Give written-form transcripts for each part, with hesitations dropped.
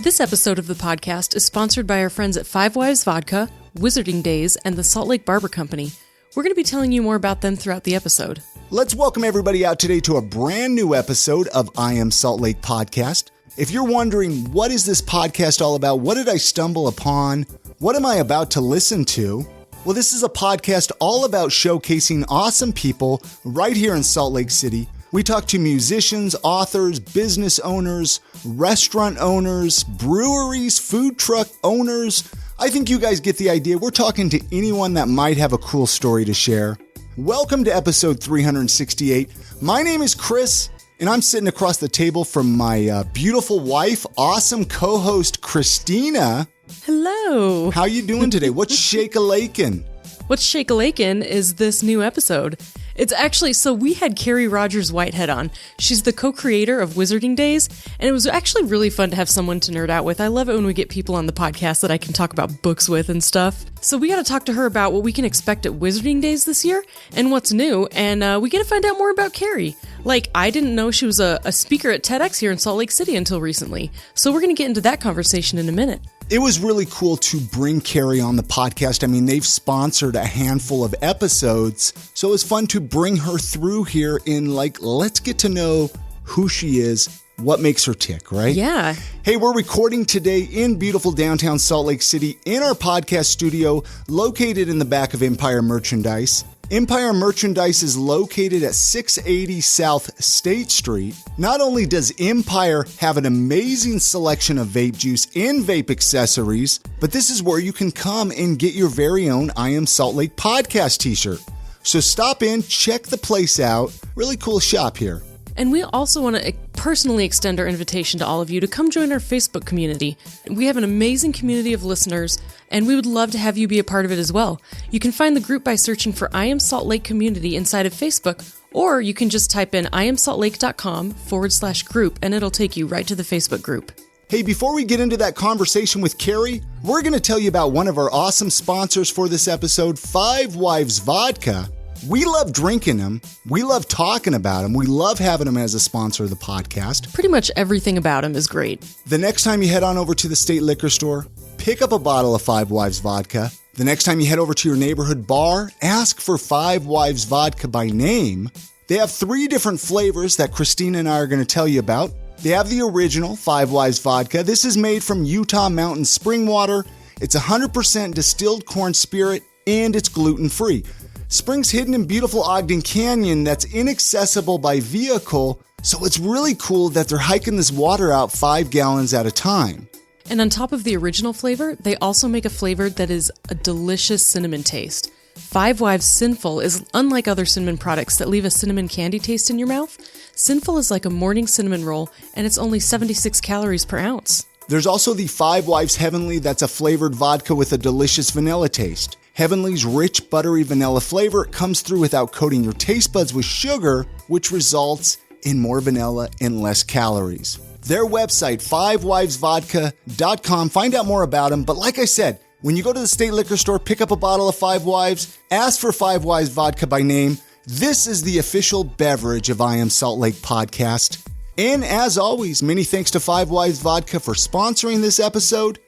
This episode of the podcast is sponsored by our friends at Five Wives Vodka, Wizarding Dayz, and the Salt Lake Barber Company. We're going to be telling you more about them throughout the episode. Let's welcome everybody out today to a brand new episode of I Am Salt Lake Podcast. If you're wondering, what is this podcast all about? What did I stumble upon? What am I about to listen to? Well, this is a podcast all about showcasing awesome people right here in Salt Lake City. We talk to musicians, authors, business owners, restaurant owners, breweries, food truck owners. I think you guys get the idea. We're talking to anyone that might have a cool story to share. Welcome to episode 368. My name is Chris, and I'm sitting across the table from my beautiful wife, awesome co-host Christina. Hello. How you doing today? What's shake-a-lakin'? What's shake-a-lakin' is this new episode. It's actually, so we had Carrie Rogers-Whitehead on. She's the co-creator of Wizarding Dayz, and it was actually really fun to have someone to nerd out with. I love it when we get people on the podcast that I can talk about books with and stuff. So we got to talk to her about what we can expect at Wizarding Dayz this year and what's new, and we get to find out more about Carrie. Like, I didn't know she was a speaker at TedX here in Salt Lake City until recently, so we're going to get into that conversation in a minute. It was really cool to bring Carrie on the podcast. I mean, they've sponsored a handful of episodes, so it was fun to bring her through here in, let's get to know who she is, what makes her tick, right? Yeah. Hey, we're recording today in beautiful downtown Salt Lake City in our podcast studio located in the back of Empire Merchandise. Empire Merchandise is located at 680 South State Street. Not only does Empire have an amazing selection of vape juice and vape accessories, but this is where you can come and get your very own I Am Salt Lake podcast t-shirt. So stop in, check the place out. Really cool shop here. And we also want to personally extend our invitation to all of you to come join our Facebook community. We have an amazing community of listeners, and we would love to have you be a part of it as well. You can find the group by searching for I Am Salt Lake Community inside of Facebook, or you can just type in iamsaltlake.com/group, and it'll take you right to the Facebook group. Hey, before we get into that conversation with Carrie, we're going to tell you about one of our awesome sponsors for this episode, Five Wives Vodka. We love drinking them. We love talking about them. We love having them as a sponsor of the podcast. Pretty much everything about them is great. The next time you head on over to the state liquor store, pick up a bottle of Five Wives Vodka. The next time you head over to your neighborhood bar, ask for Five Wives Vodka by name. They have 3 different flavors that Christina and I are going to tell you about. They have the original Five Wives Vodka. This is made from Utah mountain spring water. It's 100% distilled corn spirit, and it's gluten-free. Spring's hidden in beautiful Ogden Canyon that's inaccessible by vehicle, so it's really cool that they're hiking this water out 5 gallons at a time. And on top of the original flavor, they also make a flavor that is a delicious cinnamon taste. Five Wives Sinful is unlike other cinnamon products that leave a cinnamon candy taste in your mouth. Sinful is like a morning cinnamon roll, and it's only 76 calories per ounce. There's also the Five Wives Heavenly that's a flavored vodka with a delicious vanilla taste. Heavenly's rich, buttery vanilla flavor comes through without coating your taste buds with sugar, which results in more vanilla and less calories. Their website, fivewivesvodka.com. Find out more about them. But like I said, when you go to the state liquor store, pick up a bottle of Five Wives, ask for Five Wives Vodka by name. This is the official beverage of I Am Salt Lake Podcast. And as always, many thanks to Five Wives Vodka for sponsoring this episode.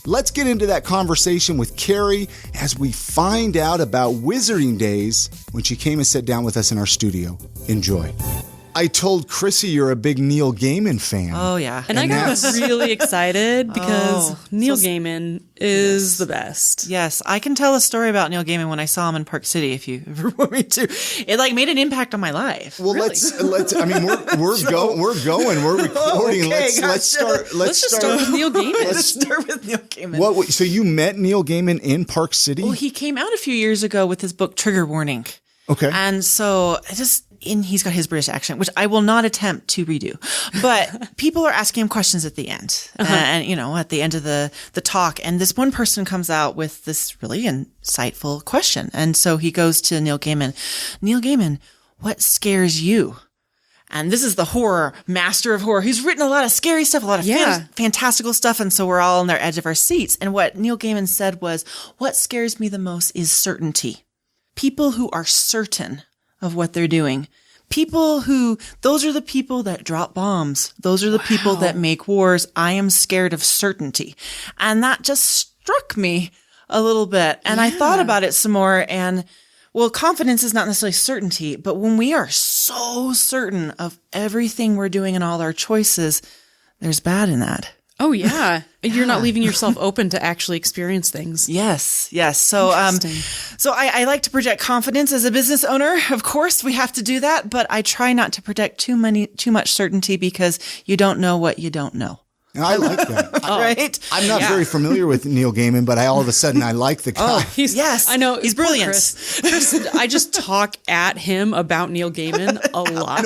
Let's get into that conversation with Carrie as we find out about Wizarding Dayz when she came and sat down with us in our studio. Enjoy. I told Chrissy you're a big Neil Gaiman fan. Oh, yeah. And I got really excited because Neil Gaiman is the best. Yes, I can tell a story about Neil Gaiman when I saw him in Park City, if you ever want me to. It made an impact on my life. Well, really. let's. I mean, we're recording. Okay, let's start with Neil Gaiman. Let's start with Neil Gaiman. So you met Neil Gaiman in Park City? Well, he came out a few years ago with his book Trigger Warning. Okay. And so he's got his British accent, which I will not attempt to redo. But people are asking him questions at the end. And, at the end of the talk. And this one person comes out with this really insightful question. And so he goes to Neil Gaiman. Neil Gaiman, what scares you? And this is the horror, master of horror. He's written a lot of scary stuff, a lot of fantastical stuff. And so we're all on the edge of our seats. And what Neil Gaiman said was, what scares me the most is certainty. People who are certain of what they're doing. Those are the people that drop bombs. Those are the people that make wars. I am scared of certainty. And that just struck me a little bit. And I thought about it some more, and well, confidence is not necessarily certainty, but when we are so certain of everything we're doing and all our choices, there's bad in that. Oh, yeah. You're not leaving yourself open to actually experience things. Yes. So, I like to project confidence as a business owner. Of course, we have to do that, but I try not to project too much certainty, because you don't know what you don't know. I like that. Right? I'm not very familiar with Neil Gaiman, but all of a sudden I like the guy. I know. He's brilliant. Chris, I just talk at him about Neil Gaiman a lot.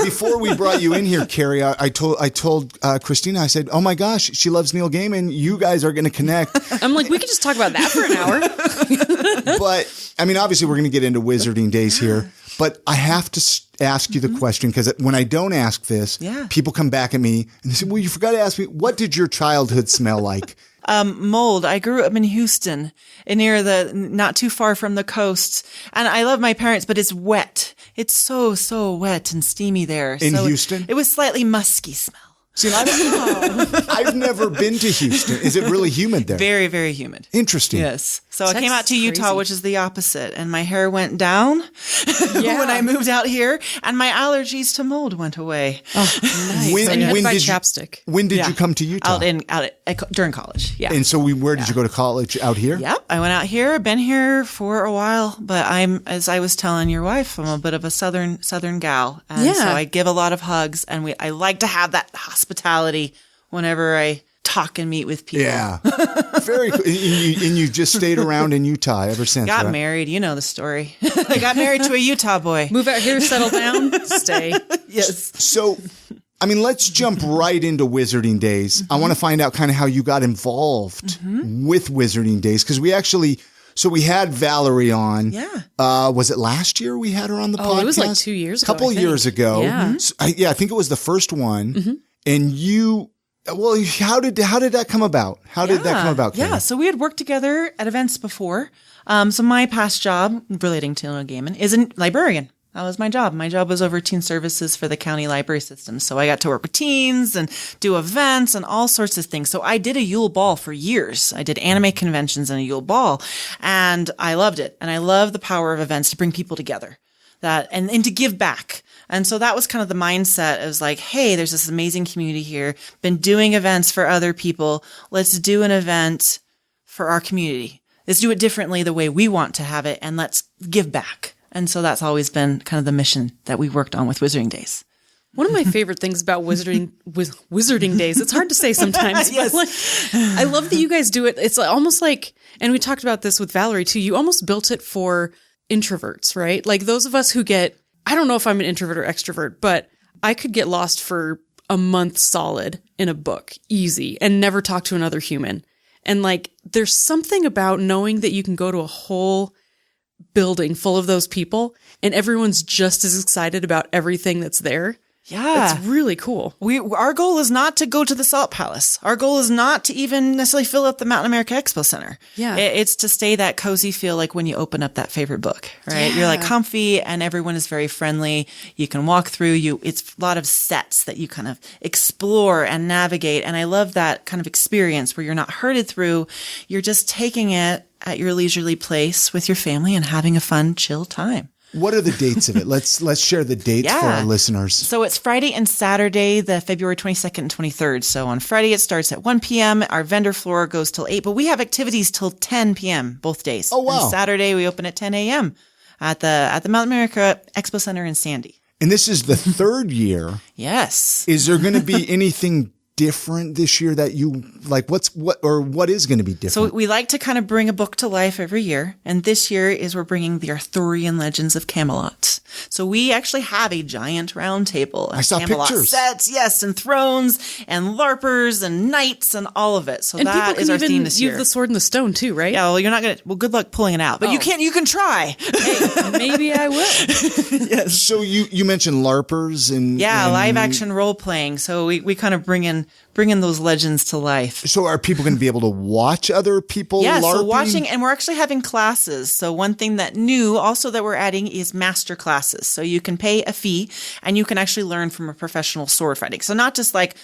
Before we brought you in here, Carrie, I told Christina, I said, oh my gosh, she loves Neil Gaiman. You guys are going to connect. I'm like, we could just talk about that for an hour. But, I mean, obviously we're going to get into Wizarding Dayz here, but I have to ask you the question, because when I don't ask this, people come back at me and they say, well, you forgot to ask me, what did your childhood smell like? Mold. I grew up in Houston, not too far from the coast. And I love my parents, but it's wet. It's so wet and steamy there. In Houston? It was slightly musky smell. See, I've never been to Houston. Is it really humid there? Very, very humid. Interesting. Yes. So I came out to Utah, which is the opposite, and my hair went down when I moved out here, and my allergies to mold went away. Oh, nice. When did chapstick? When did you come to Utah? During college. Yeah. And so where did you go to college? Out here? Yep. I went out here. Been here for a while, but as I was telling your wife, I'm a bit of a southern gal, and so I give a lot of hugs, and I like to have that hospitality whenever I talk and meet with people. Yeah. Very cool. And you just stayed around in Utah ever since. Got married. You know the story. I got married to a Utah boy. Move out here, settle down, stay. Yes. So, I mean, let's jump right into Wizarding Dayz. I want to find out kind of how you got involved with Wizarding Dayz, because we had Valerie on. Yeah. Was it last year we had her on the podcast? It was like 2 years ago. A couple years ago. Yeah. So, I think it was the first one. And how did that come about? How did that come about, Carrie? Yeah, so we had worked together at events before. So my past job, relating to Neil Gaiman, is a librarian. That was my job. My job was over teen services for the county library system. So I got to work with teens and do events and all sorts of things. So I did a Yule Ball for years. I did anime conventions and a Yule Ball, and I loved it. And I love the power of events to bring people together and to give back. And so that was kind of the mindset. It was like, hey, there's this amazing community here, been doing events for other people. Let's do an event for our community. Let's do it differently the way we want to have it, and let's give back. And so that's always been kind of the mission that we worked on with Wizarding Dayz. One of my favorite things about Wizarding Dayz, it's hard to say sometimes, yes. But I love that you guys do it. It's almost like, and we talked about this with Valerie too, you almost built it for introverts, right? Like those of us who I don't know if I'm an introvert or extrovert, but I could get lost for a month solid in a book, easy, and never talk to another human. And like, there's something about knowing that you can go to a whole building full of those people and everyone's just as excited about everything that's there. Yeah. It's really cool. Our goal is not to go to the Salt Palace. Our goal is not to even necessarily fill up the Mountain America Expo Center. Yeah. It's to stay that cozy feel like when you open up that favorite book, right? Yeah. You're like comfy and everyone is very friendly. You can walk through it's a lot of sets that you kind of explore and navigate. And I love that kind of experience where you're not herded through. You're just taking it at your leisurely place with your family and having a fun, chill time. What are the dates of it? Let's share the dates for our listeners. So it's Friday and Saturday, the February 22nd and 23rd. So on Friday, it starts at 1 p.m. Our vendor floor goes till 8, but we have activities till 10 p.m. both days. Oh, wow. And Saturday, we open at 10 a.m. at the Mountain America Expo Center in Sandy. And this is the third year. Yes. Is there going to be anything different this year that you like? What is going to be different? So we like to kind of bring a book to life every year. And this year we're bringing the Arthurian Legends of Camelot. So we actually have a giant round table. I saw Camelot pictures. Sets, yes, and thrones and LARPers and knights and all of it. So that is our theme this year. You have the Sword in the Stone too, right? Yeah, well, good luck pulling it out. But you can try. Hey, maybe I will. Yes. So you mentioned LARPers and live action role playing. So we kind of bring in bringing those legends to life. So are people going to be able to watch other people Yeah, LARPing? so watching, and we're actually having classes. So one thing that new also that we're adding is master classes. So you can pay a fee and you can actually learn from a professional sword fighting. So not just like,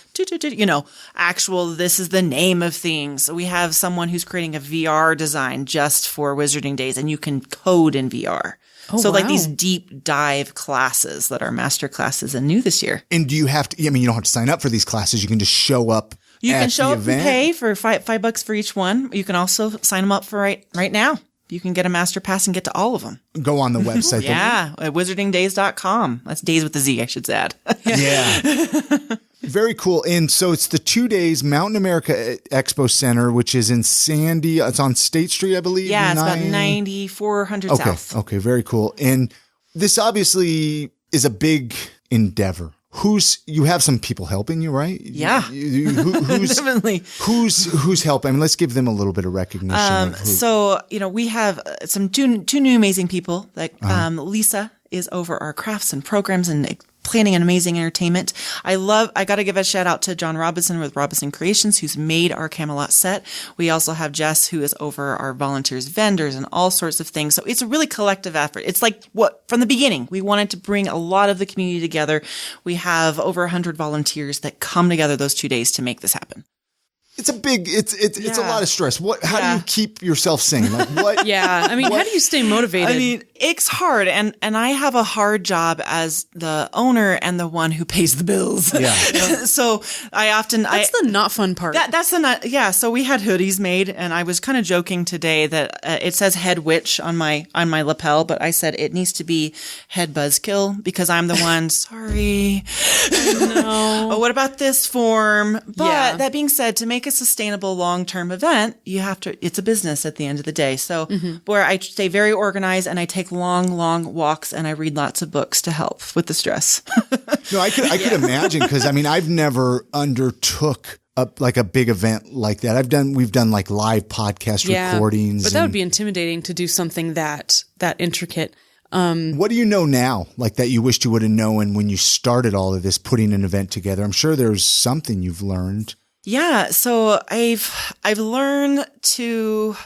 actual, this is the name of things. We have someone who's creating a VR design just for Wizarding Dayz, and you can code in VR. Oh, so like wow. these deep dive classes that are master classes and new this year. And do you have to, you don't have to sign up for these classes. You can just show up. You at can show the up event. and pay for $5 for each one. You can also sign them up for right now. You can get a master pass and get to all of them. Go on the website. Yeah, at wizardingdayz.com. That's Days with a Z, I should add. Yeah. Very cool. And so it's the 2 days Mountain America Expo Center, which is in Sandy. It's on State Street, I believe. Yeah, it's about 9400 South. Okay. Very cool. And this obviously is a big endeavor. You have some people helping you, right? Yeah. Who's Definitely. Who's helping? I mean, let's give them a little bit of recognition. So, we have some two new amazing people. Like Lisa is over our crafts and programs and planning an amazing entertainment. I got to give a shout out to John Robinson with Robinson Creations, who's made our Camelot set. We also have Jess, who is over our volunteers, vendors, and all sorts of things. So it's a really collective effort. It's like from the beginning, we wanted to bring a lot of the community together. We have over 100 volunteers that come together those 2 days to make this happen. It's a lot of stress. How do you keep yourself sane? Like what? Yeah. I mean, how do you stay motivated? I mean, it's hard. And I have a hard job as the owner and the one who pays the bills. Yeah. So that's the not fun part. That's the not. Yeah. So we had hoodies made, and I was kind of joking today that it says head witch on my lapel, but I said it needs to be head buzzkill because I'm the one. Sorry. No. Oh, what about this form? But that being said, to make a sustainable long-term event, it's a business at the end of the day. So where I stay very organized and I take long walks and I read lots of books to help with the stress. No, I could imagine because I mean, I've never undertook a big event like that. We've done like live podcast recordings. But that would be intimidating to do something that intricate. What do you know now, like that you wished you would have known when you started all of this, putting an event together? I'm sure there's something you've learned. Yeah, so I've learned to,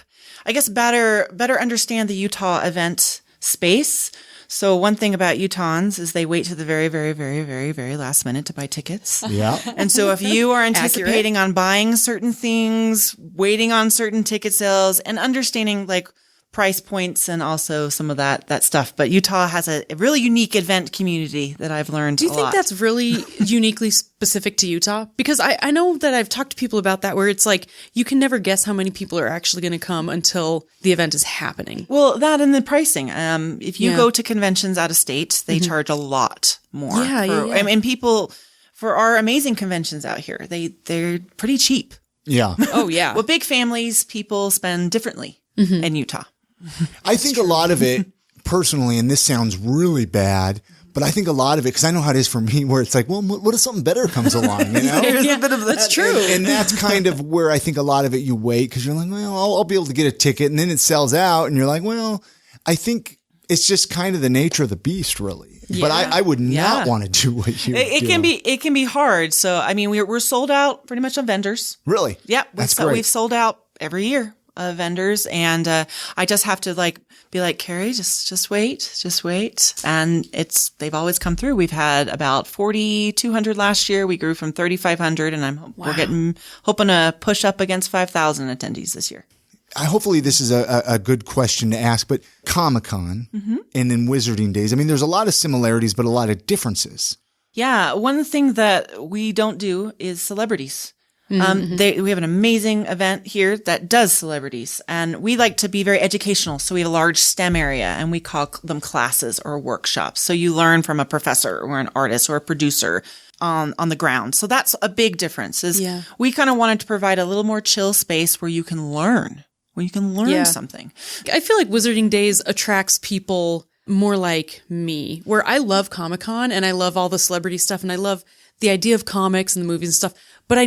I guess, better understand the Utah event space. So one thing about Utahns is they wait to the very, very, very, very, very last minute to buy tickets. Yeah. And so if you are anticipating on buying certain things, waiting on certain ticket sales, and understanding like price points and also some of that stuff. But Utah has a really unique event community that I've learned a lot. Do you think that's really uniquely specific to Utah? Because I know that I've talked to people about that where it's like you can never guess how many people are actually going to come until the event is happening. Well, that and the pricing. If you go to conventions out of state, they charge a lot more. Yeah. I mean, people for our amazing conventions out here, they're pretty cheap. Yeah. Oh, yeah. Well, big families, people spend differently in Utah. I think a lot of it personally, and this sounds really bad, but I think a lot of it, because I know how it is for me, where it's like, well, what if something better comes along, you know? There's a bit of that. That's true. And that's kind of where I think a lot of it you wait, because you're like, well, I'll be able to get a ticket, and then it sells out, and you're like, well, I think it's just kind of the nature of the beast, really. Yeah. But I would not want to do what you do. It can be hard. So, I mean, we're sold out pretty much on vendors. Really? Yeah. That's great. We've sold out every year. Vendors, and I just have to be like, Carrie, just wait, and they've always come through. We've had about 4,200 last year. We grew from 3,500, and we're hoping to push up against 5,000 attendees this year. Hopefully this is a good question to ask, but Comic-Con and then Wizarding Dayz, I mean, there's a lot of similarities, but a lot of differences. Yeah, one thing that we don't do is celebrities. We have an amazing event here that does celebrities, and we like to be very educational. So we have a large STEM area, and we call them classes or workshops. So you learn from a professor or an artist or a producer on the ground. So that's a big difference. We kind of wanted to provide a little more chill space where you can learn, something. I feel like Wizarding Dayz attracts people more like me, where I love Comic-Con and I love all the celebrity stuff and I love the idea of comics and the movies and stuff. But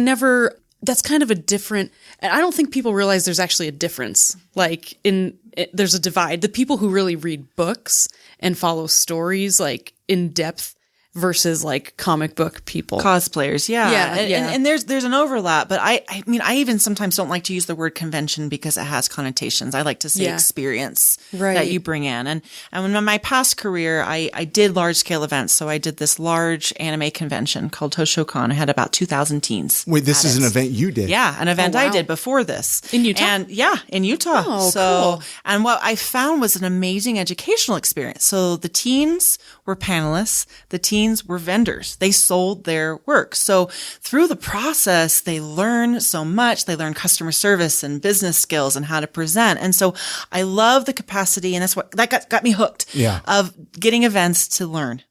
that's kind of a different, and I don't think people realize there's actually a difference. Like there's a divide. The people who really read books and follow stories like in depth, versus like comic book people. Cosplayers, yeah. Yeah, And there's an overlap, but I mean, I even sometimes don't like to use the word convention because it has connotations. I like to say experience that you bring in. And in my past career, I did large scale events. So I did this large anime convention called Toshokan. I had about 2,000 teens. Wait, this is an event you did? Yeah, an event I did before this. In Utah? And in Utah. Oh, cool. And what I found was an amazing educational experience. So the teens were panelists. The teens were vendors. They sold their work. So through the process, they learn so much. They learn customer service and business skills and how to present. And so I love the capacity, and that's what that got me hooked of getting events to learn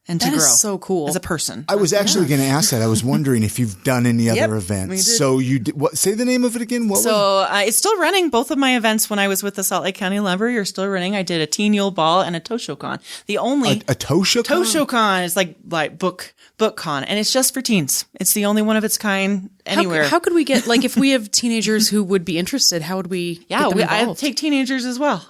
and to grow. That is so cool. As a person. I was actually going to ask that. I was wondering if you've done any other events. We did. So you did, what? Say the name of it again. It's still running. Both of my events when I was with the Salt Lake County Library are still running. I did a Teen Yule Ball and a Toshokan. The only a Toshokan? Toshokan is like book con, and it's just for teens. It's the only one of its kind anywhere. How could we get, like, if we have teenagers who would be interested, how would we get them involved? I take teenagers as well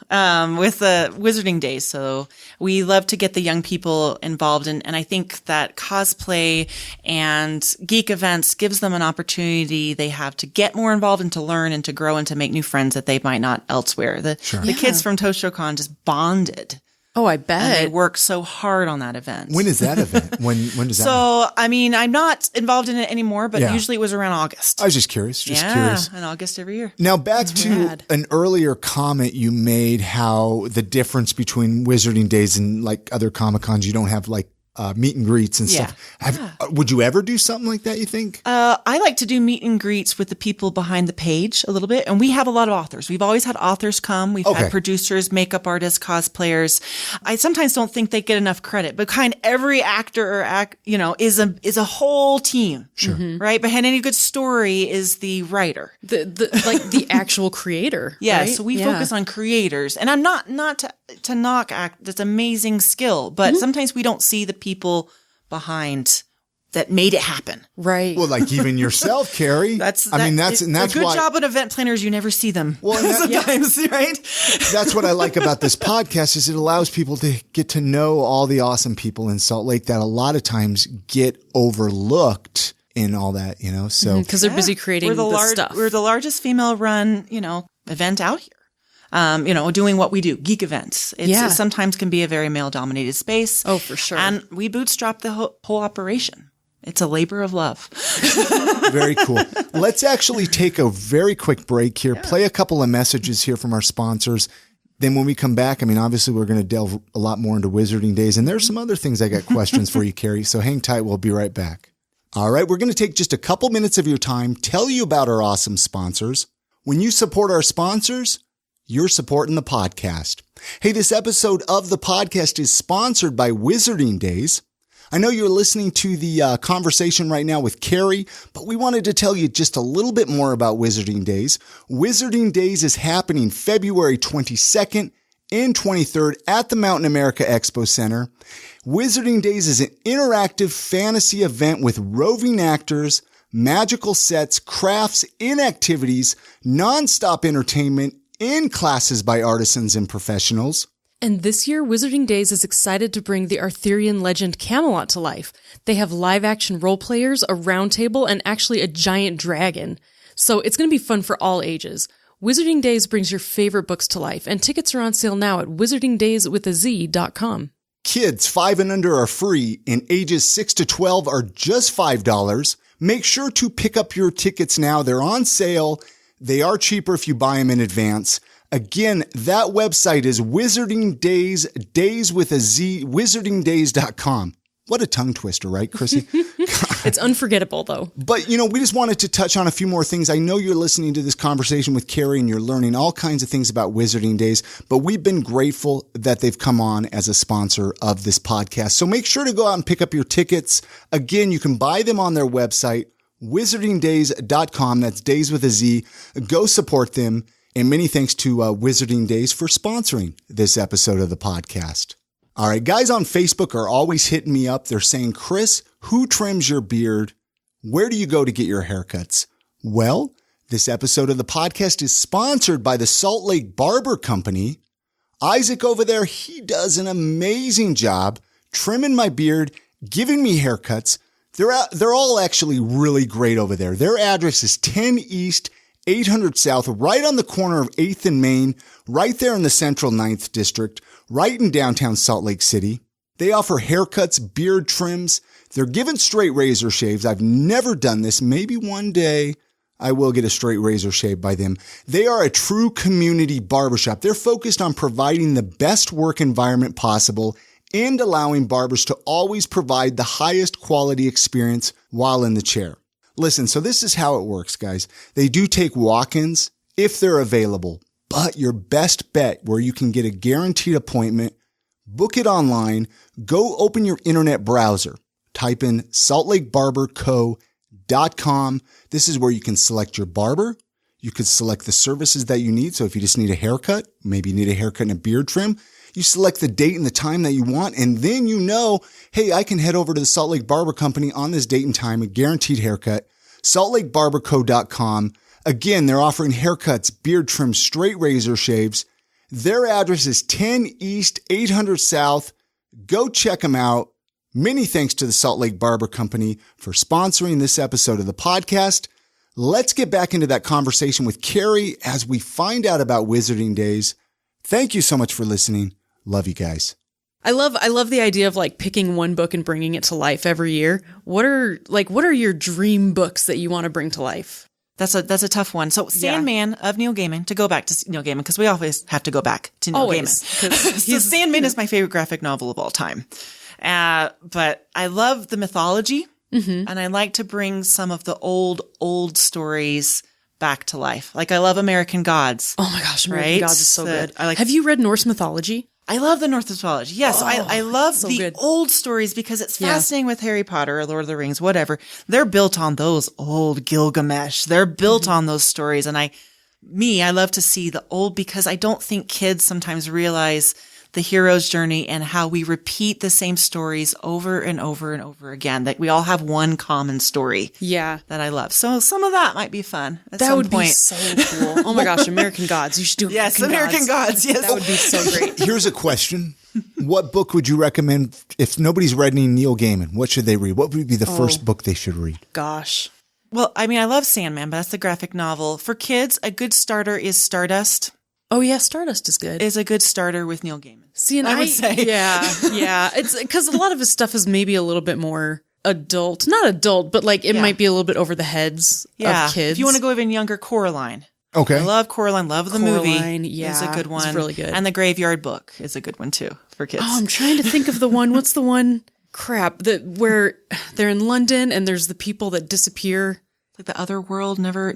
with the Wizarding Dayz. So we love to get the young people involved. And I think that cosplay and geek events gives them an opportunity they have to get more involved and to learn and to grow and to make new friends that they might not elsewhere. The kids from Toshokan just bonded. Oh, I bet. And they work so hard on that event. When is that event? When does that? So, I mean, I'm not involved in it anymore, but usually it was around August. I was just curious. Curious. In August every year. Now, back to an earlier comment you made, how the difference between Wizarding Dayz and like other Comic Cons, you don't have like meet and greets and stuff. Would you ever do something like that, you think? I like to do meet and greets with the people behind the page a little bit. And we have a lot of authors. We've always had authors come. We've had producers, makeup artists, cosplayers. I sometimes don't think they get enough credit, but every actor is a whole team. Sure. Right? Behind any good story is the writer. The actual creator. Yeah. Right? So we focus on creators. And I'm not to knock that's amazing skill, but sometimes we don't see the people behind that made it happen. Right. Well, like even yourself, Carrie. That's a good why, job at event planners. You never see them. Well, sometimes, right? That's what I like about this podcast is it allows people to get to know all the awesome people in Salt Lake that a lot of times get overlooked in all that, so. Because they're busy creating the stuff. We're the largest female run, event out here. Doing what we do, geek events. It sometimes can be a very male dominated space. Oh, for sure. And we bootstrap the whole operation. It's a labor of love. Very cool. Let's actually take a very quick break here, play a couple of messages here from our sponsors. Then when we come back, obviously we're going to delve a lot more into Wizarding Dayz. And there's some other things I got questions for you, Carrie. So hang tight. We'll be right back. All right. We're going to take just a couple minutes of your time, tell you about our awesome sponsors. When you support our sponsors, you're supporting the podcast. Hey, this episode of the podcast is sponsored by Wizarding Dayz. I know you're listening to the conversation right now with Carrie, but we wanted to tell you just a little bit more about Wizarding Dayz. Wizarding Dayz is happening February 22nd and 23rd at the Mountain America Expo Center. Wizarding Dayz is an interactive fantasy event with roving actors, magical sets, crafts, and activities, nonstop entertainment, and classes by artisans and professionals. And this year, Wizarding Dayz is excited to bring the Arthurian legend Camelot to life. They have live-action role players, a round table, and actually a giant dragon. So it's going to be fun for all ages. Wizarding Dayz brings your favorite books to life, and tickets are on sale now at wizardingdayzwithaz.com. Kids 5 and under are free, and ages 6 to 12 are just $5. Make sure to pick up your tickets now. They're on sale. They are cheaper if you buy them in advance. Again, that website is Wizarding Dayz, Dayz with a Z, wizardingdayz.com. What a tongue twister, right, Chrissy? It's unforgettable, though. But, we just wanted to touch on a few more things. I know you're listening to this conversation with Carrie and you're learning all kinds of things about Wizarding Dayz, but we've been grateful that they've come on as a sponsor of this podcast. So make sure to go out and pick up your tickets. Again, you can buy them on their website, wizardingdayz.com. That's Dayz with a Z. Go support them. And many thanks to Wizarding Dayz for sponsoring this episode of the podcast. All right, guys on Facebook are always hitting me up. They're saying, Chris, who trims your beard? Where do you go to get your haircuts? Well, this episode of the podcast is sponsored by the Salt Lake Barber Company. Isaac over there, he does an amazing job trimming my beard giving me haircuts. They're all actually really great over there. Their address is 10 East, 800 South, right on the corner of 8th and Main, right there in the Central 9th District, right in downtown Salt Lake City. They offer haircuts, beard trims. They're giving straight razor shaves. I've never done this. Maybe one day I will get a straight razor shave by them. They are a true community barbershop. They're focused on providing the best work environment possible and allowing barbers to always provide the highest quality experience while in the chair. Listen, so this is how it works, guys. They do take walk-ins if they're available, but your best bet where you can get a guaranteed appointment, book it online, go open your internet browser, type in saltlakebarberco.com. This is where you can select your barber. You could select the services that you need. So if you just need a haircut, maybe you need a haircut and a beard trim, you select the date and the time that you want, and then you know, hey, I can head over to the Salt Lake Barber Company on this date and time, a guaranteed haircut, saltlakebarberco.com. Again, they're offering haircuts, beard trims, straight razor shaves. Their address is 10 East, 800 South. Go check them out. Many thanks to the Salt Lake Barber Company for sponsoring this episode of the podcast. Let's get back into that conversation with Carrie as we find out about Wizarding Dayz. Thank you so much for listening. Love you guys. I love the idea of like picking one book and bringing it to life every year. What are your dream books that you want to bring to life? That's a tough one. So Sandman of Neil Gaiman, to go back to Neil Gaiman, because we always have to go back to Neil Gaiman. So Sandman is my favorite graphic novel of all time. But I love the mythology, and I like to bring some of the old stories back to life. Like I love American Gods. Oh my gosh, American Gods is so good. Have you read Norse mythology? I love the Norse mythology. Yes, I love the old stories because it's fascinating with Harry Potter or Lord of the Rings, whatever. They're built on those old Gilgamesh. They're built on those stories. And I love to see the old because I don't think kids sometimes realize the hero's journey and how we repeat the same stories over and over and over again, that we all have one common story. Yeah. That I love. So some of that might be fun at that some would point. Be so cool. Oh my gosh, American Gods. You should do American Gods. Yes. That would be so great. Here's a question. What book would you recommend if nobody's read any Neil Gaiman? What should they read? What would be the first book they should read? Gosh. Well, I mean, I love Sandman, but that's the graphic novel. For kids, a good starter is Stardust. Oh yeah, Stardust is good. Is a good starter with Neil Gaiman. See, and I would say, yeah. It's because a lot of his stuff is maybe a little bit more adult, not adult, but like it might be a little bit over the heads of kids. If you want to go even younger, Coraline. Okay, I love Coraline. Love the movie. Yeah, is a good one. It's really good. And the Graveyard Book is a good one too for kids. Oh, I'm trying to think of the one. What's the one? Crap, where they're in London and there's the people that disappear. Like the Other World, Neverwhere?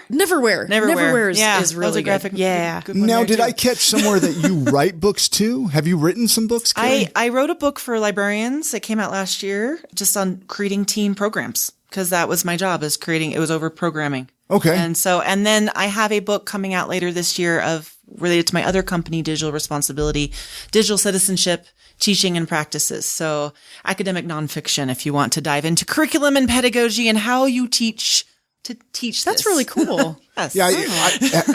Neverwhere is really good. Yeah. Now, did I catch somewhere that you write books too? Have you written some books, Carrie? I wrote a book for librarians that came out last year just on creating teen programs because that was my job is creating, it was over programming. Okay. And then I have a book coming out later this year related to my other company, Digital Responsibility, Digital Citizenship, Teaching and Practices. So academic nonfiction, if you want to dive into curriculum and pedagogy and how you teach to teach That's really cool. Yes. Yeah,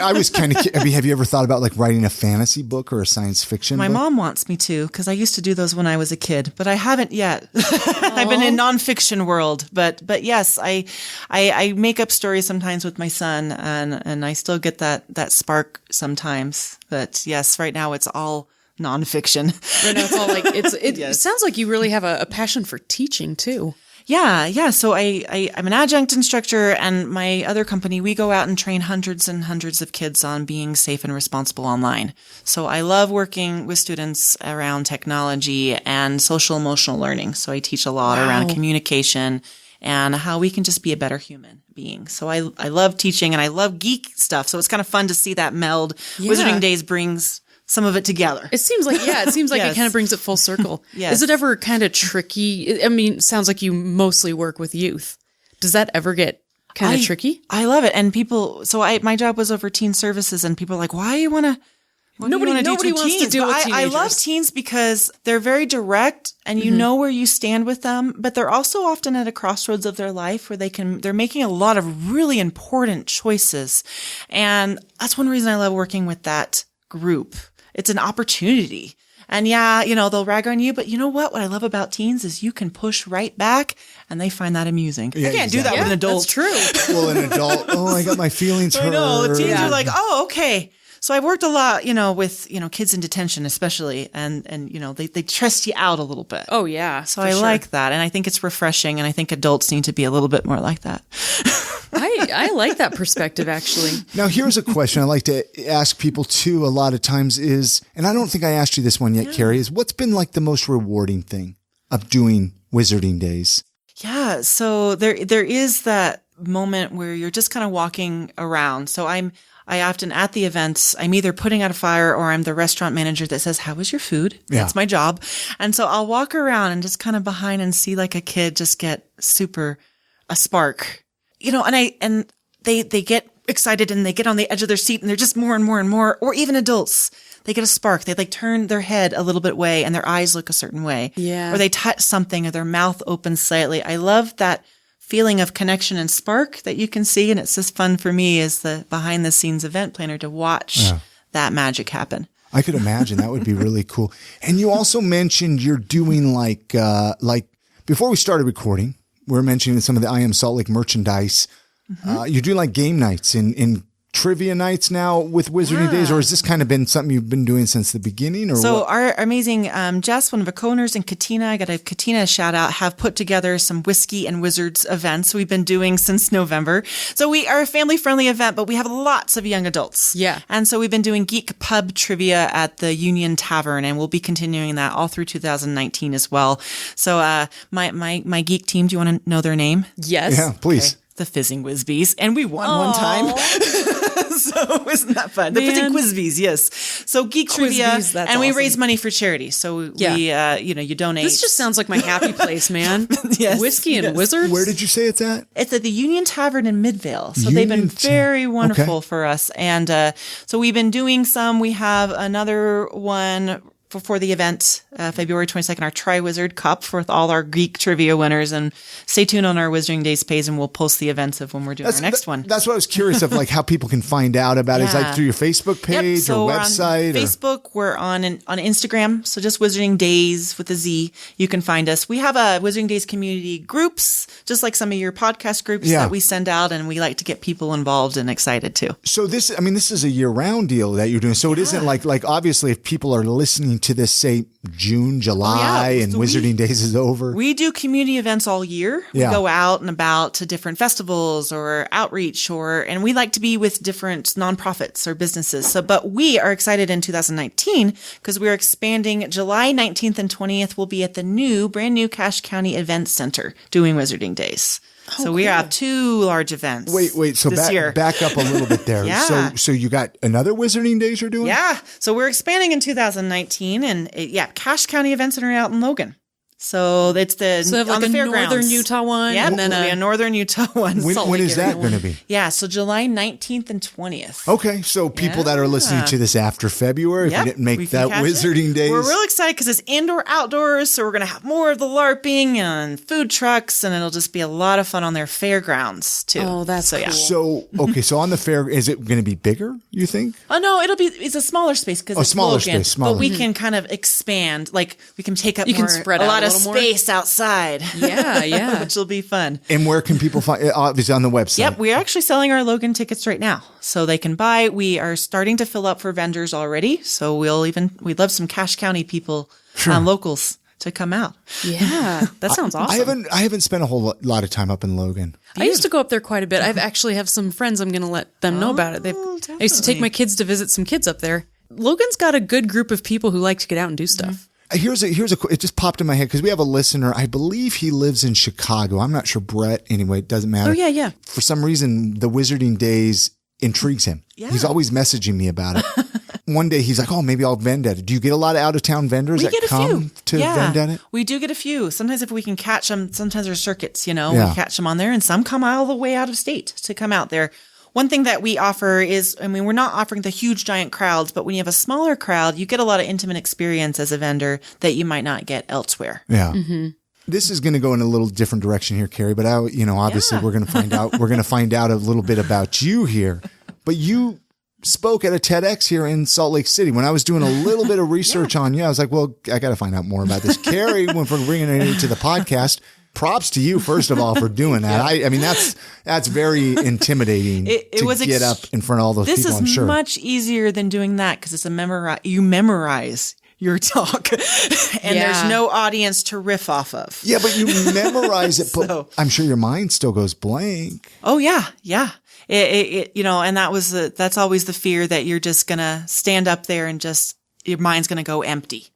I was kind of, have you ever thought about like writing a fantasy book or a science fiction My book? mom wants me to because I used to do those when I was a kid, but I haven't yet. I've been in nonfiction world, but yes, I make up stories sometimes with my son and I still get that spark sometimes. But yes, right now it's all nonfiction. Right now it's all like it sounds like you really have a passion for teaching too. Yeah. So I'm an adjunct instructor and my other company, we go out and train hundreds and hundreds of kids on being safe and responsible online. So I love working with students around technology and social emotional learning. So I teach a lot around communication and how we can just be a better human being. So I love teaching and I love geek stuff. So it's kind of fun to see that meld. Yeah. Wizarding Dayz brings some of it together. It seems like, it seems like Yes. it kind of brings it full circle. Yes. Is it ever kind of tricky? I mean, it sounds like you mostly work with youth. Does that ever get kind of tricky? I love it. And people, my job was over teen services and people are like, why do you want to? Nobody wants to deal with teenagers. I love teens because they're very direct and you know where you stand with them, but they're also often at a crossroads of their life where they're making a lot of really important choices. And that's one reason I love working with that group. It's an opportunity. And yeah, they'll rag on you, but you know what? What I love about teens is you can push right back and they find that amusing. Yeah, I can't do that with an adult. That's true. Well, an adult, I got my feelings hurt. I know. The teens are like, oh, okay. So I've worked a lot, with, kids in detention, especially, and they trust you out a little bit. Oh, yeah. So I like that. And I think it's refreshing. And I think adults need to be a little bit more like that. I like that perspective, actually. Now, here's a question I like to ask people too a lot of times is, and I don't think I asked you this one yet, Carrie, is what's been like the most rewarding thing of doing Wizarding Dayz? Yeah. So there is that moment where you're just kind of walking around. So I often at the events, I'm either putting out a fire or I'm the restaurant manager that says, how was your food? Yeah. That's my job. And so I'll walk around and just kind of behind and see like a kid just get a spark, and they get excited and they get on the edge of their seat and they're just more and more and more, or even adults. They get a spark. They like turn their head a little bit way and their eyes look a certain way. Yeah. Or they touch something or their mouth opens slightly. I love that feeling of connection and spark that you can see. And it's just fun for me as the behind the scenes event planner to watch that magic happen. I could imagine that would be really cool. And you also mentioned you're doing like before we started recording, we were mentioning some of the I Am Salt Lake merchandise. You're doing like game nights in trivia nights now with Wizarding Dayz, or has this kind of been something you've been doing since the beginning? Or so what? Our amazing Jess, one of our co-owners, and Katina, I got a Katina shout out, have put together some whiskey and wizards events we've been doing since November. So we are a family friendly event, but we have lots of young adults. Yeah. And so we've been doing geek pub trivia at the Union Tavern, and we'll be continuing that all through 2019 as well. So my geek team, do you want to know their name? Yes. Yeah, please. Okay. The Fizzing Whizbees. And we won one time. So isn't that fun? The Fizzing Quizbees, yes. So geek trivia, and we raise money for charity. So we, you donate. This just sounds like my happy place, man. Yes, Whiskey and wizards. Where did you say it's at? It's at the Union Tavern in Midvale. So they've been very wonderful for us. And so we've been doing some. We have another one for the event, February 22nd, our Tri-Wizard Cup for all our geek trivia winners. And stay tuned on our Wizarding Dayz page and we'll post the events of when we're doing our next one. That's what I was curious of, like how people can find out about it. Is like through your Facebook page so or website? We're on Facebook, we're on Instagram. So just Wizarding Dayz with a Z. You can find us. We have a Wizarding Dayz community groups, just like some of your podcast groups that we send out, and we like to get people involved and excited too. So this is a year-round deal that you're doing. So it isn't like obviously if people are listening to this, say June, July, and so Wizarding Dayz is over. We do community events all year. We go out and about to different festivals or outreach, and we like to be with different nonprofits or businesses. So, but we are excited in 2019 because we're expanding. July 19th and 20th will be at the brand new Cache County Event Center doing Wizarding Dayz. So we have two large events. Wait. So back up a little bit there. So you got another Wizarding Dayz you're doing? Yeah. So we're expanding in 2019, and Cache County Event Center out in Logan. So it's on the fairgrounds. Northern Utah one, and then a Northern Utah one. When is that going to be? Yeah, so July 19th and 20th. Okay, so people that are listening to this after February, if you didn't make that Wizarding Dayz. We're real excited because it's indoor, outdoors, so we're going to have more of the LARPing and food trucks, and it'll just be a lot of fun on their fairgrounds, too. Oh, that's cool. So on the fair, is it going to be bigger, you think? Oh, no, it's a smaller space because it's smaller Logan, space, smaller. but we can kind of expand, like we can take up a lot of space outside. Yeah. Which will be fun. And where can people find it? Obviously on the website. Yep, we're actually selling our Logan tickets right now. So they can buy. We are starting to fill up for vendors already. So we'd love some Cache County people, locals to come out. Yeah, that sounds awesome. I haven't spent a whole lot of time up in Logan. I used to go up there quite a bit. I actually have some friends. I'm going to let them know about it. I used to take my kids to visit some kids up there. Logan's got a good group of people who like to get out and do stuff. Mm-hmm. It just popped in my head because we have a listener. I believe he lives in Chicago. I'm not sure, Brett. Anyway, it doesn't matter. Oh, yeah. For some reason, the Wizarding Dayz intrigues him. Yeah. He's always messaging me about it. One day he's like, oh, maybe I'll vend at it. Do you get a lot of out-of-town vendors that come to vend at it? We do get a few. Sometimes if we can catch them, sometimes there's circuits, we catch them on there, and some come all the way out of state to come out there. One thing that we offer is, we're not offering the huge giant crowds, but when you have a smaller crowd, you get a lot of intimate experience as a vendor that you might not get elsewhere. Yeah. Mm-hmm. This is going to go in a little different direction here, Carrie, but obviously we're going to find out, a little bit about you here, but you spoke at a TEDx here in Salt Lake City. When I was doing a little bit of research on you, I was like, well, I got to find out more about this. Carrie, when we're bringing it into the podcast, props to you, first of all, for doing that. I mean, that's very intimidating to get up in front of all those people, I'm sure. This is much easier than doing that because it's you memorize your talk and there's no audience to riff off of. Yeah, but you memorize it, but I'm sure your mind still goes blank. Oh, yeah. Yeah. And that's always the fear that you're just going to stand up there and just your mind's going to go empty.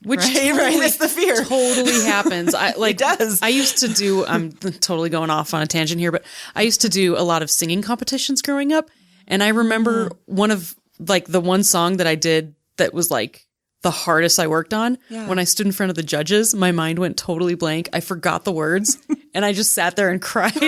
Which right. That's the fear. Totally happens. It does. I used to do, I'm totally going off on a tangent here, but I used to do a lot of singing competitions growing up. And I remember one of the one song that I did that was like the hardest I worked on. Yeah. When I stood in front of the judges, my mind went totally blank. I forgot the words and I just sat there and cried for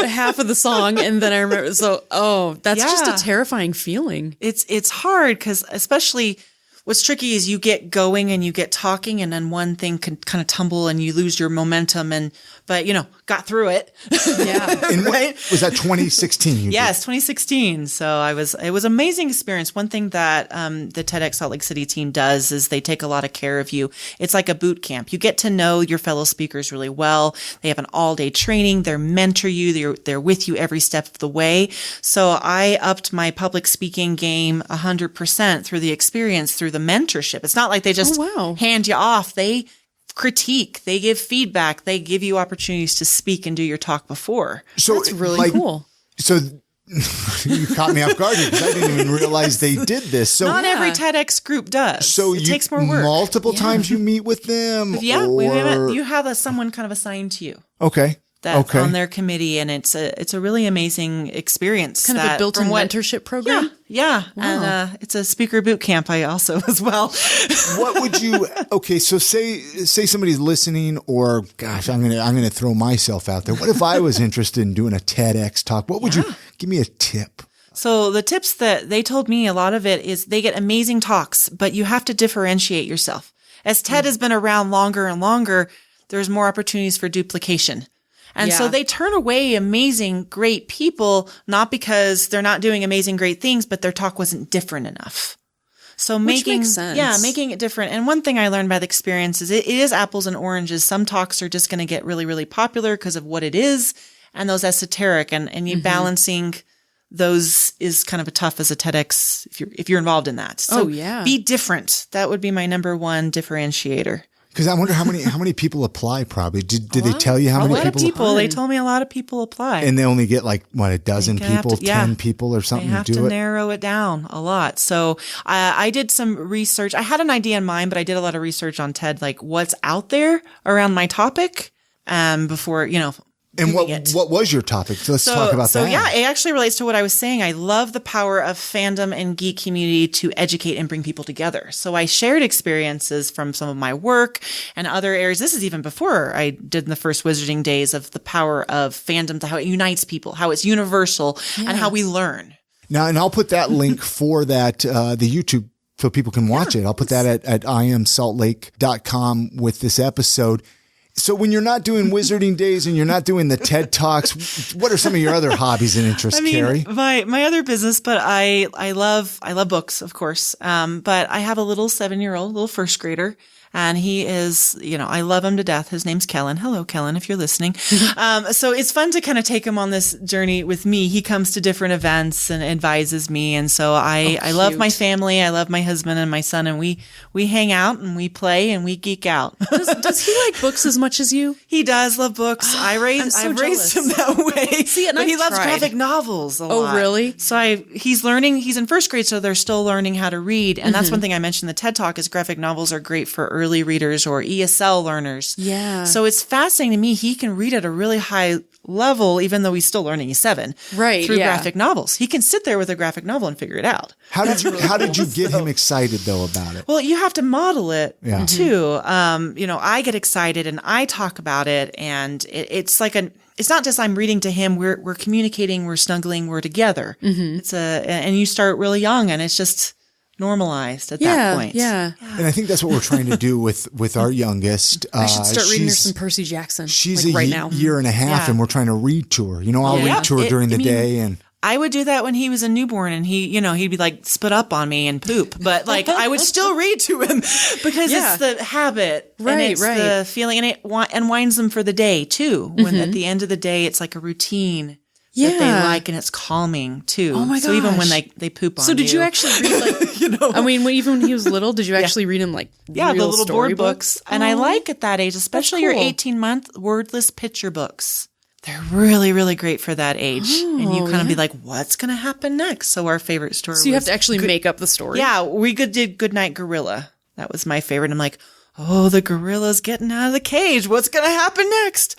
half of the song. And then I remember, that's just a terrifying feeling. It's hard because especially what's tricky is you get going and you get talking and then one thing can kind of tumble and you lose your momentum but got through it. Yeah. Right? Was that 2016? Yes, 2016. So it was an amazing experience. One thing that the TEDx Salt Lake City team does is they take a lot of care of you. It's like a boot camp. You get to know your fellow speakers really well. They have an all-day training. They mentor you. They're with you every step of the way. So I upped my public speaking game 100% through the experience, through the mentorship. It's not like they just hand you off. They critique, they give feedback, they give you opportunities to speak and do your talk before. So that's really cool. So you caught me off guard because I didn't even realize they did this. So not every TEDx group does. So it takes more work. Multiple times you meet with them. Yeah, you have someone kind of assigned to you. Okay. That's on their committee, and it's a really amazing experience. Kind of a built-in mentorship program. Yeah. Wow. And it's a speaker boot camp. I also as well. What would you? Okay, so say somebody's listening, or gosh, I'm gonna throw myself out there. What if I was interested in doing a TEDx talk? What would you give me a tip? So the tips that they told me, a lot of it is they get amazing talks, but you have to differentiate yourself. As TED has been around longer and longer, there's more opportunities for duplication. And so they turn away amazing, great people, not because they're not doing amazing, great things, but their talk wasn't different enough. So Which makes sense. Making it different. And one thing I learned by the experience is it is apples and oranges. Some talks are just going to get really, really popular because of what it is, and those esoteric, and you balancing those is kind of tough as a TEDx if you're involved in that. So be different. That would be my number one differentiator. Because I wonder how many people apply. Probably did they tell you how many people? They told me a lot of people apply, and they only get a dozen people, 10 people, or something. They have to narrow it down a lot. So I did some research. I had an idea in mind, but I did a lot of research on TED, like what's out there around my topic, before And what was your topic? So let's talk about that. So yeah, it actually relates to what I was saying. I love the power of fandom and geek community to educate and bring people together. So I shared experiences from some of my work and other areas. This is even before I did in the first Wizarding Dayz, of the power of fandom, to how it unites people, how it's universal, and how we learn. Now, and I'll put that link for that, the YouTube, so people can watch it. I'll put that at iamsaltlake.com with this episode. So when you're not doing Wizarding Dayz and you're not doing the TED Talks, what are some of your other hobbies and interests, Carrie? My other business, but I love books, of course. But I have a little 7-year-old, little first grader. And he is, I love him to death. His name's Kellen. Hello, Kellen, if you're listening. So it's fun to kind of take him on this journey with me. He comes to different events and advises me. And so I love my family. I love my husband and my son. And we hang out and we play and we geek out. Does he like books as much as you? He does love books. I've raised him that way. See, and but he loves graphic novels a lot. Oh, really? So he's learning. He's in first grade, so they're still learning how to read. And that's one thing I mentioned in the TED Talk is graphic novels are great for early readers or ESL learners. Yeah. So it's fascinating to me. He can read at a really high level, even though he's still learning. He's 7. Right. Through graphic novels. He can sit there with a graphic novel and figure it out. How did you get him excited though about it? Well, you have to model it too. I get excited and I talk about it, and it's like it's not just I'm reading to him. We're communicating, we're snuggling, we're together. Mm-hmm. And you start really young, and it's just normalized at that point. Yeah. And I think that's what we're trying to do with our youngest. I should start reading her some Percy Jackson. She's right now. year and a half, and we're trying to read to her. I'll read to her during the day. And I would do that when he was a newborn and he'd be like spit up on me and poop, but like I would still read to him because it's the habit and it's the feeling, and it unwinds them for the day too. When at the end of the day, it's like a routine that they like, and it's calming too. Oh my gosh. So even when they poop on you. So did you actually read like, I mean, even when he was little, did you actually read him like real the little story board books? And I like at that age, especially cool. your 18-month wordless picture books. They're really, really great for that age. And you kind of be like, what's going to happen next? So our favorite story So you have to actually make up the story? Yeah, we did Goodnight Gorilla. That was my favorite. I'm like, oh, the gorilla's getting out of the cage. What's going to happen next?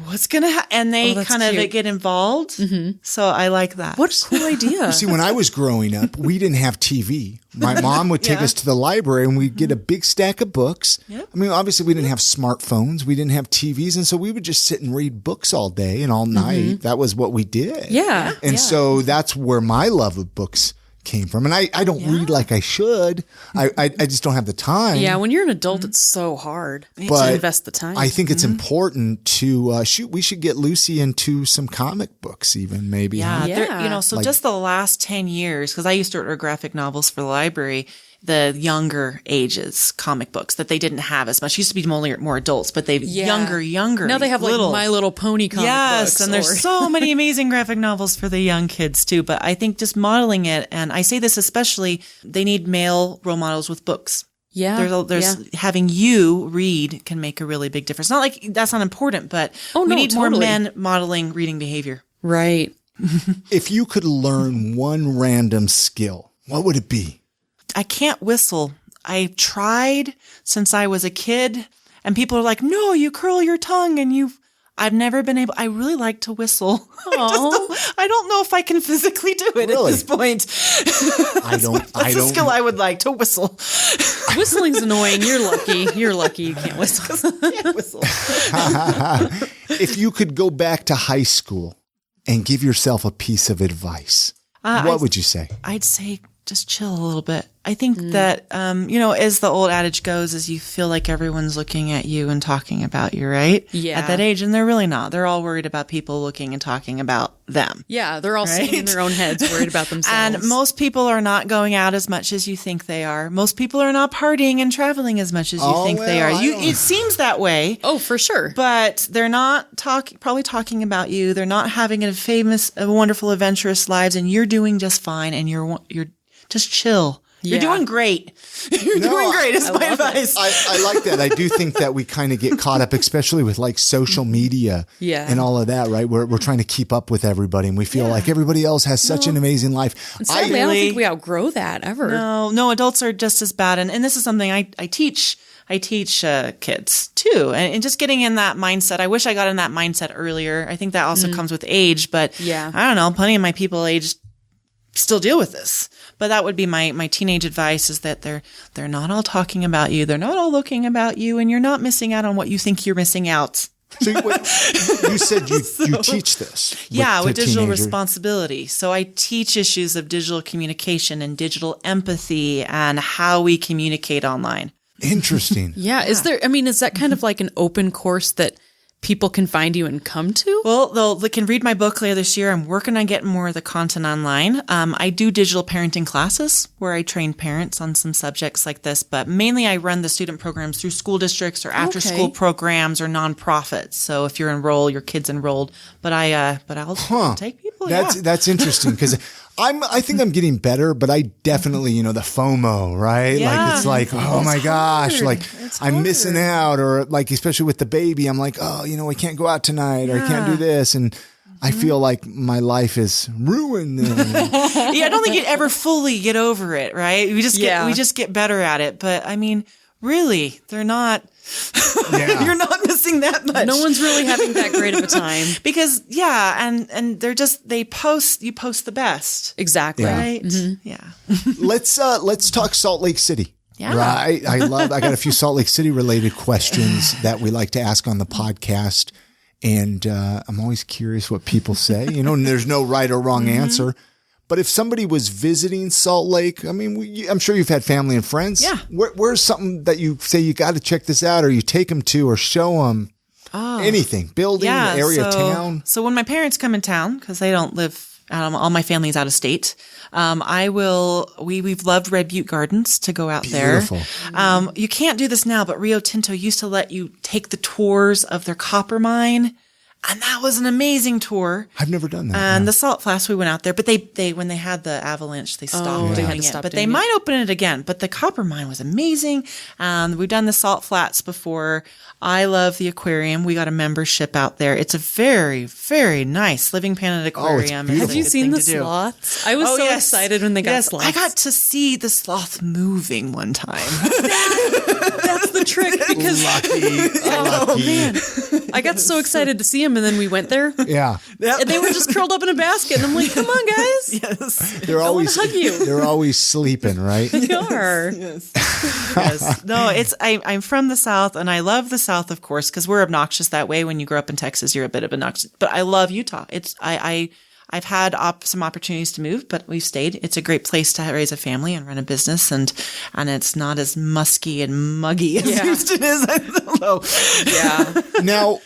What's going to happen? And they kind of get involved. Mm-hmm. So I like that. What a cool idea. See, when I was growing up, we didn't have TV. My mom would take us to the library and we'd get a big stack of books. Yep. I mean, obviously we didn't have smartphones. We didn't have TVs. And so we would just sit and read books all day and all night. That was what we did. Yeah. And so that's where my love of books came from. And I don't read like I should. I just don't have the time. Yeah, when you're an adult, it's so hard to invest the time. I think it's important to we should get Lucy into some comic books even maybe. Yeah. So just the last 10 years, because I used to order graphic novels for the library, the younger ages comic books that they didn't have as much. It used to be more adults, but they've younger. Now they have like My Little Pony comic books. Yes, and there's so many amazing graphic novels for the young kids too. But I think just modeling it, and I say this especially, they need male role models with books. Yeah. There's having you read can make a really big difference. Not like that's not important, but we need more men modeling reading behavior. Right. If you could learn one random skill, what would it be? I can't whistle. I tried since I was a kid, and people are like, no, you curl your tongue, and I've never been able. I really like to whistle. I don't know if I can physically do it at this point. That's a skill I would like to whistle. Whistling's annoying. You're lucky. You're lucky you can't whistle. Can't whistle. If you could go back to high school and give yourself a piece of advice, what would you say? I'd say just chill a little bit. I think that, as the old adage goes, is you feel like everyone's looking at you and talking about you, right? Yeah. At that age, and they're really not. They're all worried about people looking and talking about them. Yeah, they're all sitting in their own heads, worried about themselves. And most people are not going out as much as you think they are. Most people are not partying and traveling as much as you think they are. It seems that way. Oh, for sure. But they're not probably talking about you. They're not having a wonderful, adventurous lives, and you're doing just fine, and you're just chill. You're doing great. You're doing great is my advice. I like that. I do think that we kind of get caught up, especially with like social media and all of that, right? We're trying to keep up with everybody and we feel like everybody else has such an amazing life. Sadly, I don't think we outgrow that ever. No, adults are just as bad. And this is something I teach. I teach kids too. And just getting in that mindset. I wish I got in that mindset earlier. I think that also comes with age, but I don't know. Plenty of my people age still deal with this. But that would be my teenage advice, is that they're not all talking about you. They're not all looking about you, and you're not missing out on what you think you're missing out. So you said you teach this. With digital responsibility. So I teach issues of digital communication and digital empathy and how we communicate online. Interesting. Is that kind of like an open course that people can find you and come to? Well, they can read my book later this year. I'm working on getting more of the content online. I do digital parenting classes where I train parents on some subjects like this, but mainly I run the student programs through school districts or after school programs or nonprofits. So if you're enrolled, your kid's enrolled, but I'll take people. That's interesting because I think I'm getting better, but I definitely, the FOMO, right? Yeah. Like, it's like, oh my gosh, like I'm missing out, or like, especially with the baby, I'm like, oh, I can't go out tonight or I can't do this. And I feel like my life is ruined. I don't think you'd ever fully get over it, right? We just get better at it. But I mean, really, they're not. You're not missing that much. No one's really having that great of a time because and they're just you post the best. Exactly. Right? Mm-hmm. Yeah. Let's talk Salt Lake City. Yeah. Right. I got a few Salt Lake City related questions that we like to ask on the podcast. And I'm always curious what people say, and there's no right or wrong answer. But if somebody was visiting Salt Lake, I mean, I'm sure you've had family and friends. Yeah. Where's something that you say you got to check this out, or you take them to, or show them anything, building, area, town? So when my parents come in town, because they don't live All my family's out of state. We've loved Red Butte Gardens to go out Beautiful. there. You can't do this now, but Rio Tinto used to let you take the tours of their copper mine. And that was an amazing tour. I've never done that. And the Salt Flats, we went out there, but they when they had the avalanche, they stopped doing it. But they might open it again. But the copper mine was amazing. We've done the Salt Flats before. I love the aquarium. We got a membership out there. It's a very, very nice living planet aquarium. beautiful. Have you seen the sloths? I was so excited when they got sloths. I got to see the sloth moving one time. That's the trick because Lucky. man, I got so excited to see them, and then we went there. Yeah. And they were just curled up in a basket, and I'm like, "Come on, guys!" Yes. They're always hug you. They're always sleeping, right? They are. Yes. No, I'm from the South, and I love the South, of course, because we're obnoxious that way. When you grow up in Texas, you're a bit of obnoxious. But I love Utah. I've had some opportunities to move, but we've stayed. It's a great place to raise a family and run a business, and it's not as musky and muggy as Houston is. I don't know. Yeah. Now,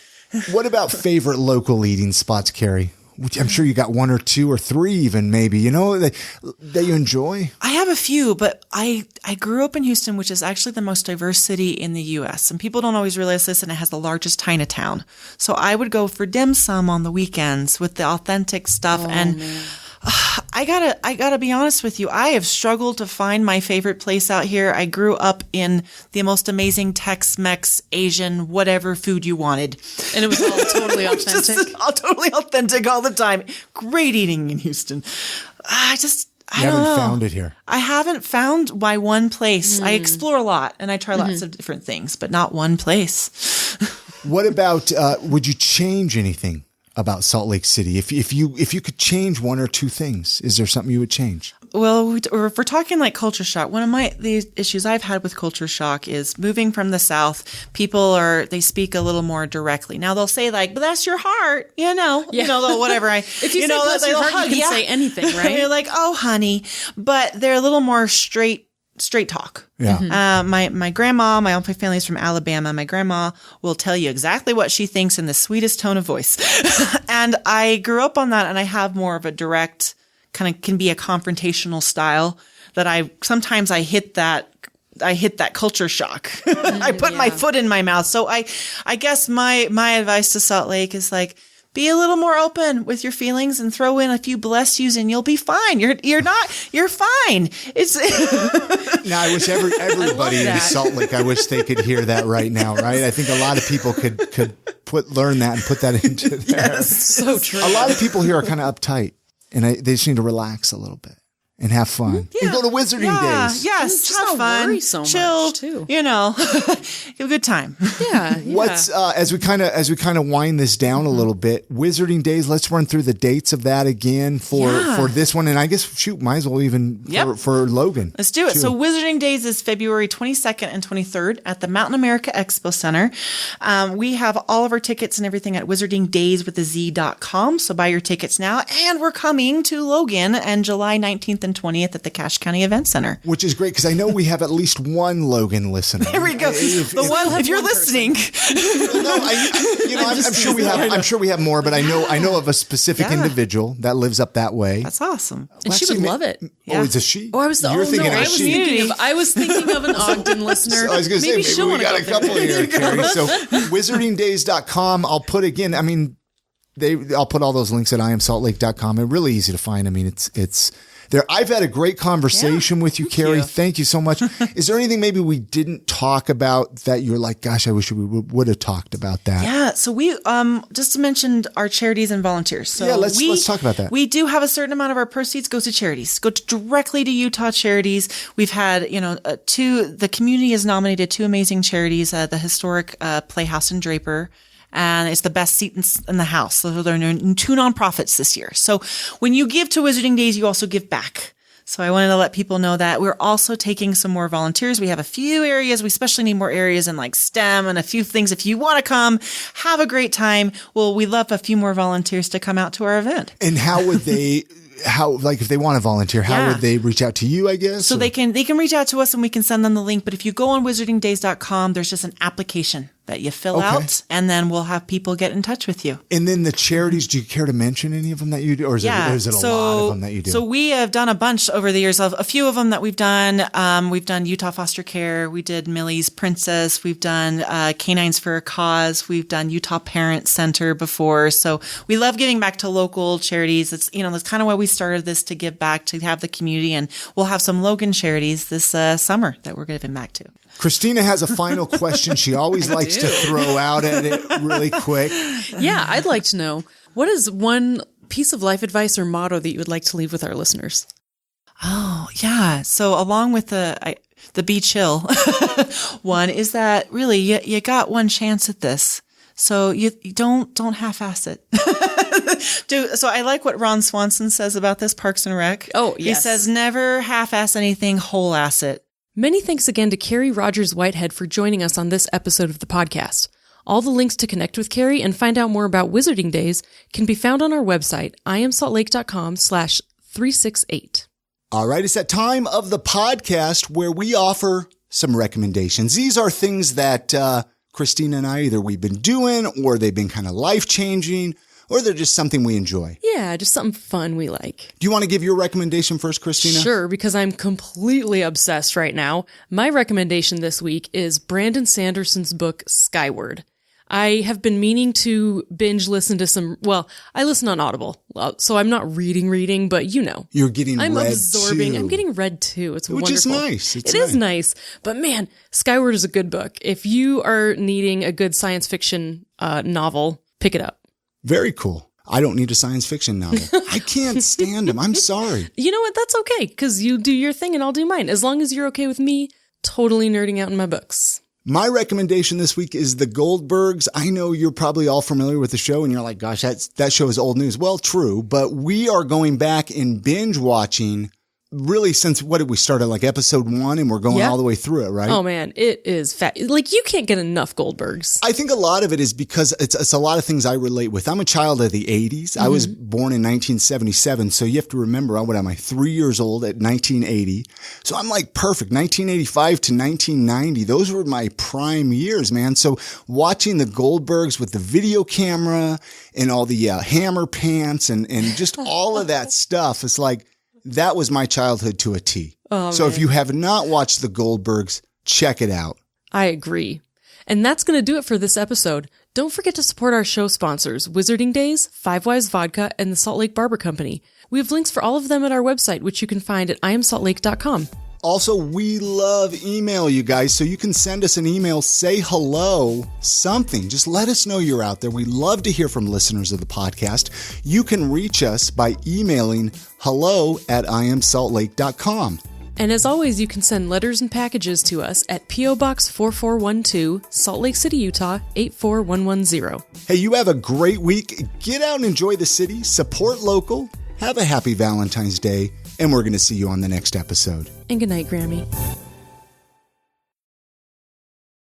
what about favorite local eating spots, Carrie? I'm sure you got one or two or three even maybe, that you enjoy. I have a few, but I grew up in Houston, which is actually the most diverse city in the U.S. And people don't always realize this, and it has the largest Chinatown. So I would go for dim sum on the weekends with the authentic stuff. I gotta be honest with you. I have struggled to find my favorite place out here. I grew up in the most amazing Tex-Mex, Asian, whatever food you wanted. And it was all totally authentic. All totally authentic all the time. Great eating in Houston. I haven't found it here. I haven't found my one place. I explore a lot and I try lots of different things, but not one place. What about, would you change anything about Salt Lake City? If you could change one or two things, is there something you would change? Well, if we're talking like culture shock, one of the issues I've had with culture shock is moving from the South. People they speak a little more directly. Now they'll say like, "But that's your heart," whatever. If you say bless your heart, you can say anything, right? You're like, "Oh, honey," but they're a little more straight talk. Yeah. My grandma, my family's from Alabama. My grandma will tell you exactly what she thinks in the sweetest tone of voice. And I grew up on that, and I have more of a direct, kind of can be a confrontational style that sometimes I hit that culture shock. I put my foot in my mouth. So I guess my advice to Salt Lake is like, be a little more open with your feelings and throw in a few bless yous and you'll be fine. You're fine. Now, I wish everybody in Salt Lake, I wish they could hear that right now, right? I think a lot of people could learn that and put that into there. Yes, so true. A lot of people here are kind of uptight and they just need to relax a little bit and have fun. Yeah. And go to Wizarding Dayz. Yes, just have not fun. worry so chill, much, too. Have a good time. Yeah. What's as we kind of wind this down a little bit, Wizarding Dayz, let's run through the dates of that again for this one, and I guess might as well even for Logan. Let's do it. too. So Wizarding Dayz is February 22nd and 23rd at the Mountain America Expo Center. We have all of our tickets and everything at wizardingdayz.com. So buy your tickets now, and we're coming to Logan on July 19th and 20th at the Cache County Event Center. Which is great because I know we have at least one Logan listener. There we go. If you're listening, I'm sure we have more, but I know of a specific individual that lives up that way. That's awesome. And she would love it. Oh, it's a she. Oh, I was thinking of an Ogden listener. So I was going to say, maybe we got a couple here, Carrie. So wizardingdayz.com. I'll put again. I mean, I'll put all those links at iamsaltlake.com. They're really easy to find. I mean, it's there. I've had a great conversation with you, Carrie. Thank you so much. Is there anything maybe we didn't talk about that you're like, gosh, I wish we would have talked about that? Yeah. So we, just to mention our charities and volunteers. So let's talk about that. We do have a certain amount of our proceeds goes to charities, directly to Utah charities. We've had, the community has nominated two amazing charities, the historic, Playhouse in Draper. And it's the best seat in the house. So there are two nonprofits this year. So when you give to Wizarding Dayz, you also give back. So I wanted to let people know that we're also taking some more volunteers. We have a few areas. We especially need more areas in like STEM and a few things. If you want to come, have a great time. Well, we love a few more volunteers to come out to our event. And how would they... if they want to volunteer, how would they reach out to you, I guess? So they can reach out to us and we can send them the link. But if you go on wizardingdayz.com, there's just an application that you fill out, and then we'll have people get in touch with you. And then the charities, do you care to mention any of them that you do? Or is it a lot of them that you do? So we have done a bunch over the years. A few of them that we've done. We've done Utah Foster Care. We did Millie's Princess. We've done Canines for a Cause. We've done Utah Parent Center before. So we love giving back to local charities. It's, that's kind of why we started this, to give back, to have the community. And we'll have some Logan charities this summer that we're giving back to. Christina has a final question she always likes to throw out at it really quick. Yeah, I'd like to know, what is one piece of life advice or motto that you would like to leave with our listeners? Oh, yeah. So along with the be chill one is that really you got one chance at this. So you don't half-ass it. So I like what Ron Swanson says about this, Parks and Rec. Oh, yes. He says, never half-ass anything, whole-ass it. Many thanks again to Carrie Rogers-Whitehead for joining us on this episode of the podcast. All the links to connect with Carrie and find out more about Wizarding Dayz can be found on our website, iamsaltlake.com/368. All right, it's that time of the podcast where we offer some recommendations. These are things that Christina and I, either we've been doing or they've been kind of life-changing, or they're just something we enjoy. Yeah, just something fun we like. Do you want to give your recommendation first, Christina? Sure, because I'm completely obsessed right now. My recommendation this week is Brandon Sanderson's book, Skyward. I have been meaning to binge listen to I listen on Audible, so I'm not reading, but You're getting I'm read absorbing. too. I'm getting read too. It's Which wonderful. is nice. It is nice. But man, Skyward is a good book. If you are needing a good science fiction novel, pick it up. Very cool. I don't need a science fiction novel. I can't stand them. I'm sorry. You know what? That's okay, because you do your thing and I'll do mine. As long as you're okay with me totally nerding out in my books. My recommendation this week is The Goldbergs. I know you're probably all familiar with the show and you're like, gosh, that show is old news. Well, true, but we are going back and binge watching really since, what did we start at, like episode 1, and we're going all the way through it, right? Oh man, it is fat. Like, you can't get enough Goldbergs. I think a lot of it is because it's a lot of things I relate with. I'm a child of the 80s. I was born in 1977. So you have to remember, what am I, 3 years old at 1980. So I'm like perfect. 1985 to 1990. Those were my prime years, man. So watching the Goldbergs with the video camera and all the hammer pants and just all of that stuff, it's like, that was my childhood to a T. Oh, so man. If you have not watched the Goldbergs, check it out. I agree. And that's going to do it for this episode. Don't forget to support our show sponsors, Wizarding Dayz, Five Wise Vodka, and the Salt Lake Barber Company. We have links for all of them at our website, which you can find at iamsaltlake.com. Also, we love email, you guys, so you can send us an email, say hello, something. Just let us know you're out there. We love to hear from listeners of the podcast. You can reach us by emailing hello@iamsaltlake.com. And as always, you can send letters and packages to us at P.O. Box 4412, Salt Lake City, Utah, 84110. Hey, you have a great week. Get out and enjoy the city, support local, have a happy Valentine's Day, and we're going to see you on the next episode. And good night, Grammy.